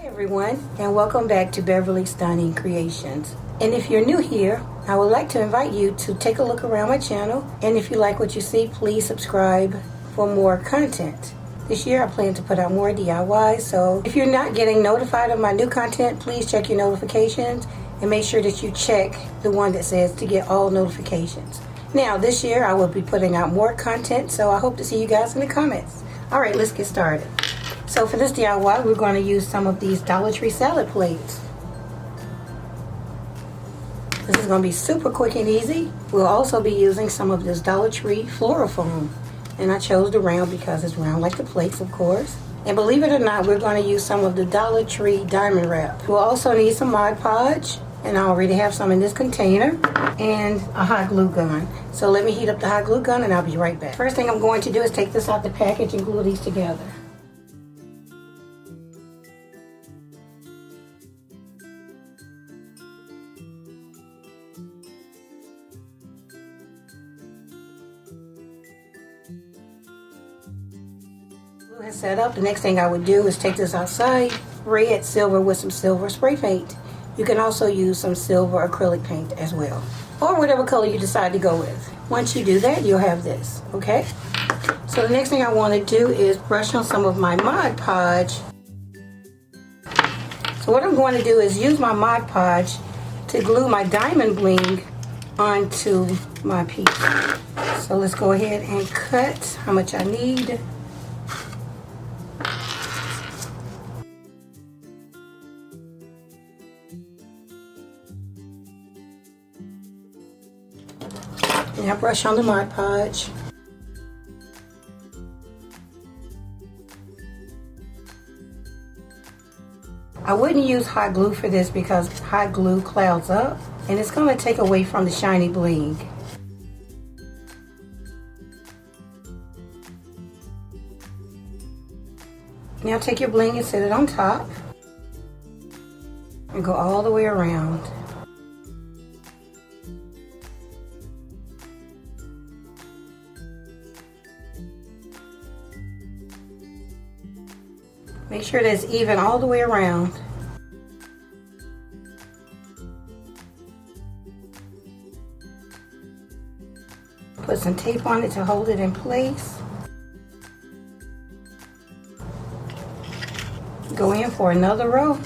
Everyone, and welcome back to Beverly Stunning Creations. And if you're new here, I would like to invite you to take a look around my channel, and if you like what you see, please subscribe for more content. This year I plan to put out more DIYs, so if you're not getting notified of my new content, please check your notifications and make sure that you check the one that says to get all notifications. Now this year I will be putting out more content, so I hope to see you guys in the comments. Alright, let's get started. So for this DIY, we're going to use some of these Dollar Tree salad plates. This is going to be super quick and easy. We'll also be using some of this Dollar Tree floral foam. And I chose the round because it's round like the plates, of course. And believe it or not, we're going to use some of the Dollar Tree diamond wrap. We'll also need some Mod Podge, and I already have some in this container, and a hot glue gun. So let me heat up the hot glue gun and I'll be right back. First thing I'm going to do is take this out the package and glue these together. Has set up. The next thing I would do is take this outside, spray it silver with some silver spray paint. You can also use some silver acrylic paint as well, or whatever color you decide to go with. Once you do that, you'll have this. Okay, so the next thing I want to do is brush on some of my Mod Podge. So what I'm going to do is use my Mod Podge to glue my diamond bling onto my piece. So let's go ahead and cut how much I need. Now brush on the Mod Podge. I wouldn't use hot glue for this because hot glue clouds up and it's going to take away from the shiny bling. Now take your bling and set it on top and go all the way around. Make sure that's even all the way around. Put some tape on it to hold it in place. Go in for another row.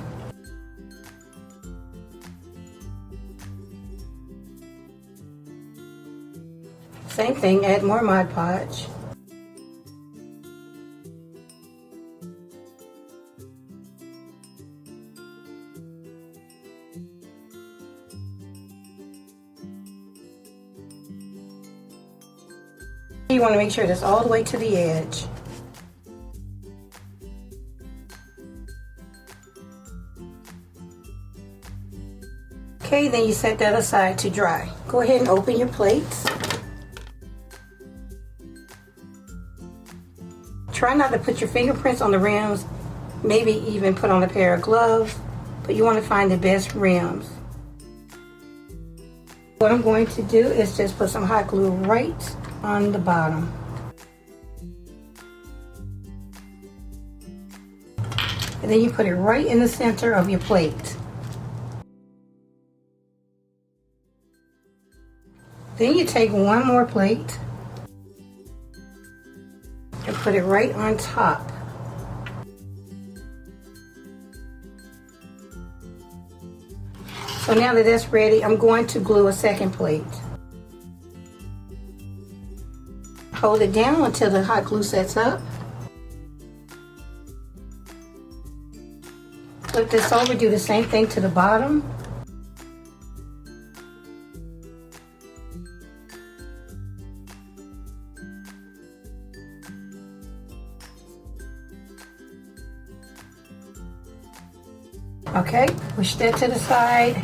Same thing, add more Mod Podge. You want to make sure that's all the way to the edge. Okay, then you set that aside to dry. Go ahead and open your plates. Try not to put your fingerprints on the rims, maybe even put on a pair of gloves, but you want to find the best rims. What I'm going to do is just put some hot glue right on the bottom. And then you put it right in the center of your plate. Then you take one more plate and put it right on top. So now that that's ready, I'm going to glue a second plate. Hold it down until the hot glue sets up. Flip this over, do the same thing to the bottom. Okay, push that to the side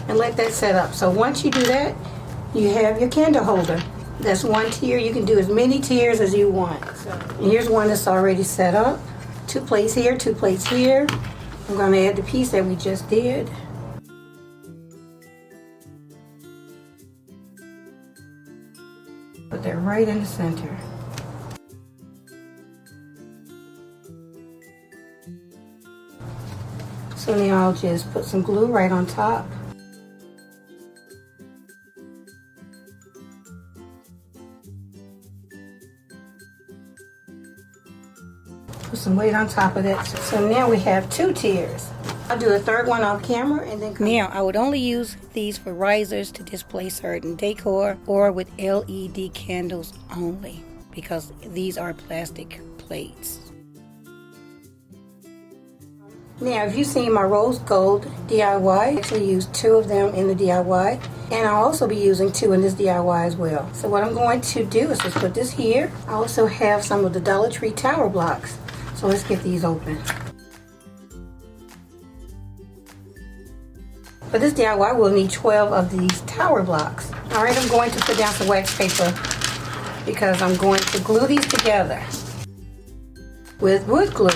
and let that set up. So once you do that, you have your candle holder. That's one tier. You can do as many tiers as you want. So here's one that's already set up. 2 plates here, 2 plates here. I'm going to add the piece that we just did. Put that right in the center. So now I'll just put some glue right on top. Put some weight on top of that. So now we have 2 tiers. I'll do a third one off camera and then now I would only use these for risers to display certain decor or with LED candles only, because these are plastic plates. Now, if you've seen my rose gold DIY, I actually used 2 of them in the DIY, and I'll also be using 2 in this DIY as well. So what I'm going to do is just put this here. I also have some of the Dollar Tree tower blocks. So let's get these open. For this DIY, we'll need 12 of these tower blocks. All right, I'm going to put down some wax paper because I'm going to glue these together with wood glue.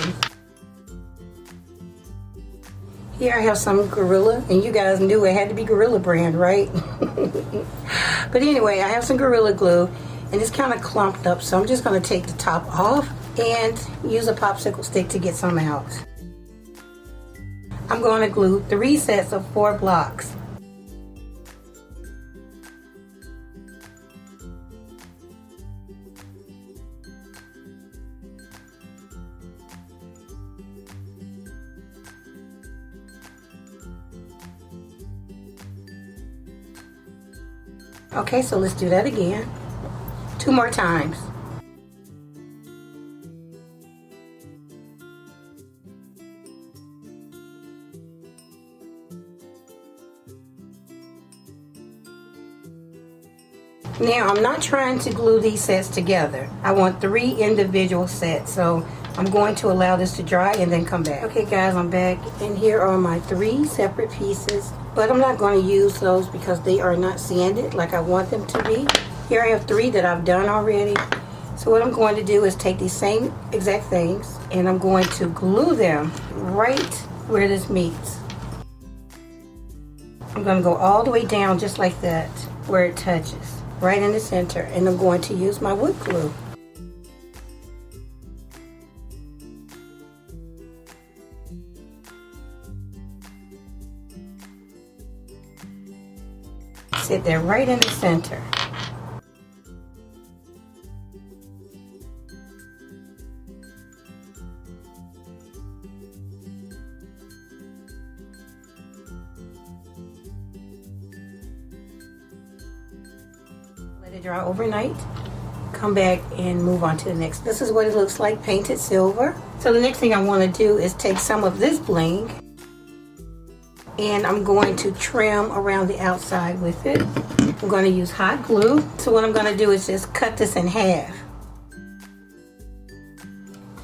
Here I have some Gorilla, and you guys knew it had to be Gorilla brand, right? But anyway, I have some Gorilla glue, and it's kind of clumped up, so I'm just going to take the top off and use a popsicle stick to get some out. I'm going to glue 3 sets of 4 blocks. Okay, so let's do that again. 2 more times. Now, I'm not trying to glue these sets together. I want 3 individual sets, so I'm going to allow this to dry and then come back. Okay guys, I'm back, and here are my 3 separate pieces, but I'm not going to use those because they are not sanded like I want them to be. Here I have 3 that I've done already. So what I'm going to do is take these same exact things, and I'm going to glue them right where this meets. I'm going to go all the way down just like that, where it touches, right in the center, and I'm going to use my wood glue. Sit there right in the center. Let it dry overnight. Come back and move on to the next. This is what it looks like painted silver. So the next thing I want to do is take some of this bling, and I'm going to trim around the outside with it. I'm going to use hot glue. So what I'm going to do is just cut this in half.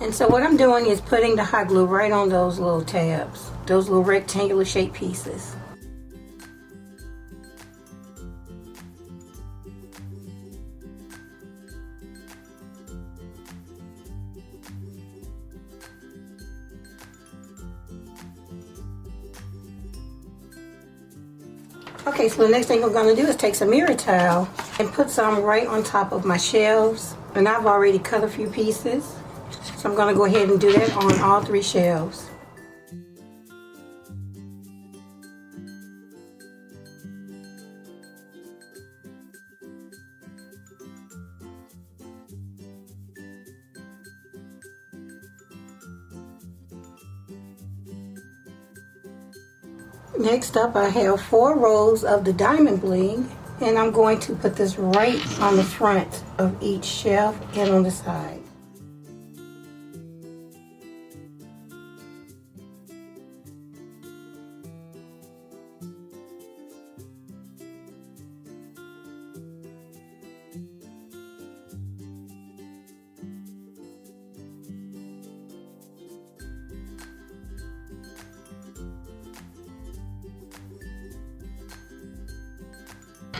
And so what I'm doing is putting the hot glue right on those little tabs, those little rectangular shaped pieces. Okay, so the next thing I'm going to do is take some mirror towel and put some right on top of my shelves. And I've already cut a few pieces, so I'm going to go ahead and do that on all 3 shelves. Next up, I have 4 rows of the diamond bling, and I'm going to put this right on the front of each shelf and on the side.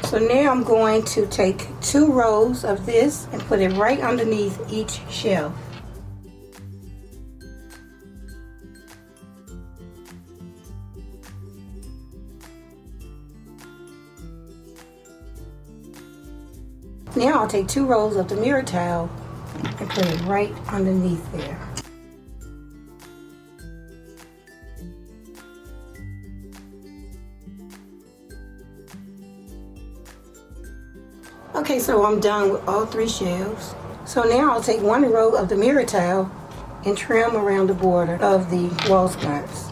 So now I'm going to take 2 rows of this and put it right underneath each shelf. Now I'll take 2 rolls of the mirror towel and put it right underneath there. Okay, so I'm done with all 3 shelves. So now I'll take 1 row of the mirror tile and trim around the border of the wall sconce.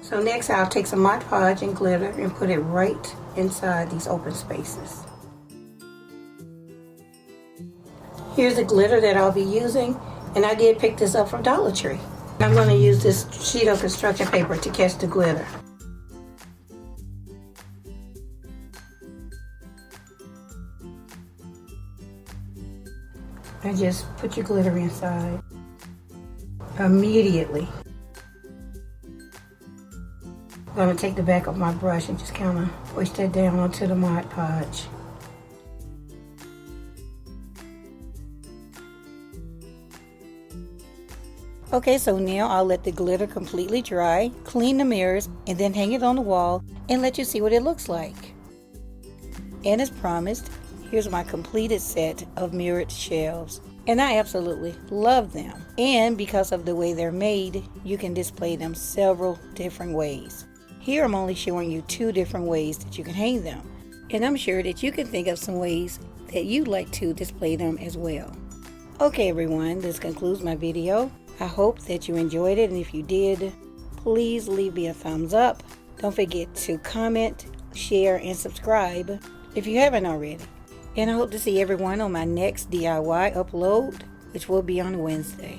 So next I'll take some Mod Podge and glitter and put it right inside these open spaces. Here's the glitter that I'll be using, and I did pick this up from Dollar Tree. I'm going to use this sheet of construction paper to catch the glitter. And just put your glitter inside immediately. I'm going to take the back of my brush and just kind of push that down onto the Mod Podge. Okay, so now I'll let the glitter completely dry, clean the mirrors, and then hang it on the wall and let you see what it looks like. And as promised, here's my completed set of mirrored shelves. And I absolutely love them. And because of the way they're made, you can display them several different ways. Here I'm only showing you 2 different ways that you can hang them. And I'm sure that you can think of some ways that you'd like to display them as well. Okay everyone, this concludes my video. I hope that you enjoyed it, and if you did, please leave me a thumbs up. Don't forget to comment, share, and subscribe if you haven't already. And I hope to see everyone on my next DIY upload, which will be on Wednesday.